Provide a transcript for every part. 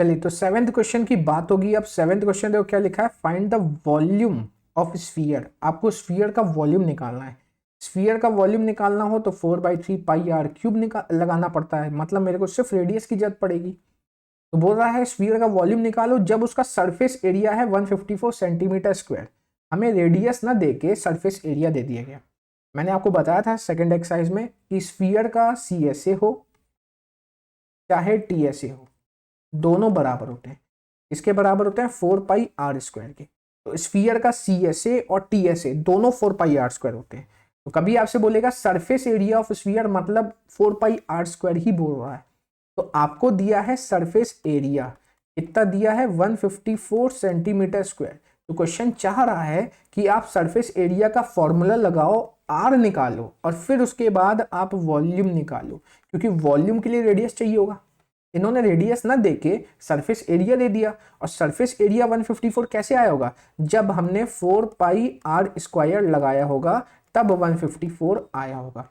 चलिए तो seventh question की बात होगी। अब सेवेंथ क्वेश्चन देखो क्या लिखा है, find the volume of sphere. आपको स्फीयर का वॉल्यूम निकालना है। स्फीयर का वॉल्यूम निकालना हो तो 4/3 पाई आर क्यूब लगाना पड़ता है, मतलब मेरे को सिर्फ रेडियस की जरूरत पड़ेगी। तो बोल रहा है स्फीयर का वॉल्यूम निकालो जब उसका सरफेस एरिया है 154 सेंटीमीटर स्क्वायर। हमें रेडियस ना देके सरफेस एरिया दे दिया गया। मैंने आपको बताया था सेकंड एक्सरसाइज में कि स्फीयर का CSA हो चाहे TSA हो, दोनों बराबर होते हैं। इसके बराबर होते हैं 4πr² के। तो स्फीयर का CSA और TSA दोनों 4πr² होते हैं। तो कभी आपसे बोलेगा सरफेस एरिया ऑफ स्फीयर, मतलब 4πr² ही बोल रहा है। तो आपको दिया है सरफेस एरिया, कितना दिया है 154 सेंटीमीटर स्क्वायर। तो क्वेश्चन चाह रहा है कि आप सरफेस एरिया का फॉर्मूला लगाओ, R निकालो और फिर उसके बाद आप वॉल्यूम निकालो, क्योंकि वॉल्यूम के लिए रेडियस चाहिए होगा। इन्होंने रेडियस ना देके सरफेस एरिया दे दिया, और सरफेस एरिया 154 कैसे आया होगा, जब हमने 4πr² लगाया होगा तब 154 आया होगा।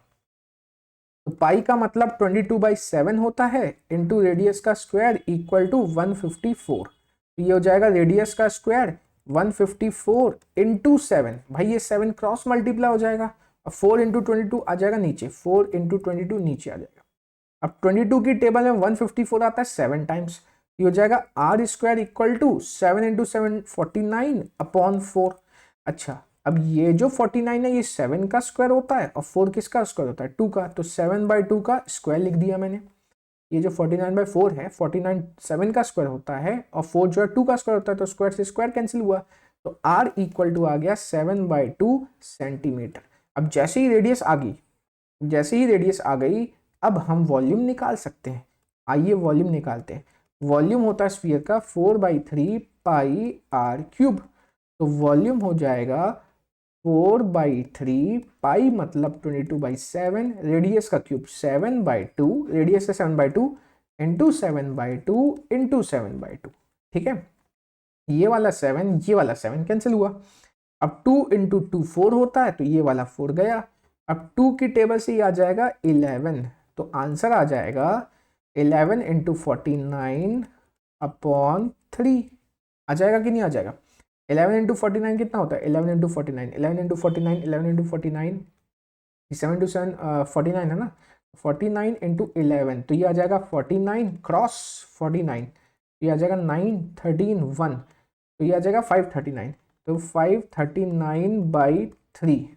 तो पाई का मतलब 22/7 होता है इंटू रेडियस का स्क्वायर इक्वल टू 154। तो ये हो जाएगा रेडियस का स्क्वायर 154 इंटू 7। भाई ये 7 क्रॉस मल्टीप्लाई हो जाएगा और 4 इंटू 22 आ जाएगा नीचे, 4 इंटू 22 नीचे आ जाएगा। अब 22 की टेबल में 154 आता है 7 टाइम्स। ये हो जाएगा R² equal to 7 into 7 49 upon 4। अच्छा, अब ये जो 49 है ये 7 का स्क्वायर होता है और 4 किसका स्क्वायर होता है, 2 का। तो 7/2 का स्क्वायर लिख दिया मैंने। ये जो 49/4 है, 49 7 का स्क्वायर होता है और 4 जो है 2 का स्क्वायर होता है, तो स्क्वायर से स्क्वायर कैंसिल हुआ। तो R इक्वल टू आ गया 7/2 सेंटीमीटर। अब जैसे ही रेडियस आ गई अब हम वॉल्यूम निकाल सकते हैं। आइए वॉल्यूम निकालते हैं। वॉल्यूम होता है स्फीयर का 4/3 पाई r³। तो वॉल्यूम हो जाएगा 4/3 पाई मतलब 22/7, रेडियस का क्यूब 7/2, रेडियस है 7/2 इंटू 7/2 इंटू 7/2। ठीक है, ये वाला 7 कैंसिल हुआ। अब 2 इंटू 2 4 होता है, तो ये वाला 4 गया। अब 2 की टेबल से ये आ जाएगा 11, तो आंसर आ जाएगा 11 इंटू 49 अपॉन 3। आ जाएगा कि नहीं आ जाएगा? 11 इंटू 49 कितना होता है? 11 इंटू 49, 11 इंटू 49, 11 इंटू 49, 7 टू 7 49 है ना। 49 इंटू 11, तो ये आ जाएगा 49 क्रॉस 49, ये आ जाएगा 9 13 1, तो ये आ जाएगा 539। तो 539/3।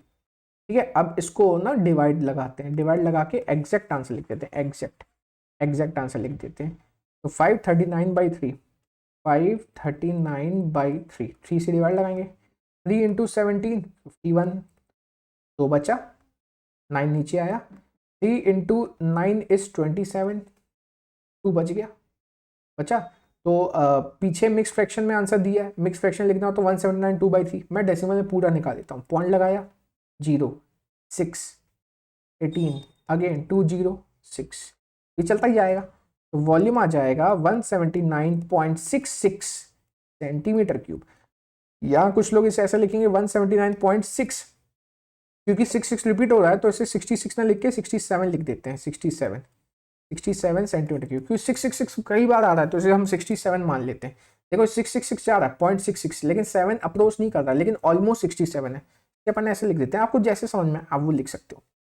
ठीक है, अब इसको ना डिवाइड लगाते हैं, डिवाइड लगा के एग्जैक्ट आंसर लिख देते हैं, एग्जैक्ट आंसर लिख देते हैं। तो 539/3, 539/3, 3 से डिवाइड लगाएंगे। 3 इंटू 17 51, तो बचा 9 नीचे आया। 3 इंटू 9 इज 27, 2 बच गया, बचा। तो पीछे मिक्स फ्रैक्शन में आंसर दिया है, मिक्स फ्रैक्शन लिखना हो तो 179 2/3। मैं डेसिमल में पूरा निकाल देता हूँ। पॉइंट लगाया 0 6 18 अगेन 2 0 6, ये चलता ही आएगा। तो वॉल्यूम आ जाएगा 179.66 सेंटीमीटर क्यूब। यहाँ कुछ लोग इसे ऐसा लिखेंगे 179.6, क्योंकि 6 रिपीट हो रहा है तो इसे 66 ना लिख के 67 लिख देते हैं। 67 सेंटीमीटर क्यूब, क्योंकि 666 कई बार आ रहा है तो इसे हम 67 मान लेते हैं। देखो 666 जा रहा है 0.66, लेकिन 7 अप्रोच नहीं कर रहा, लेकिन ऑलमोस्ट 67 है। अपन ऐसे लिख देते हैं, आपको जैसे समझ में आप वो लिख सकते हो।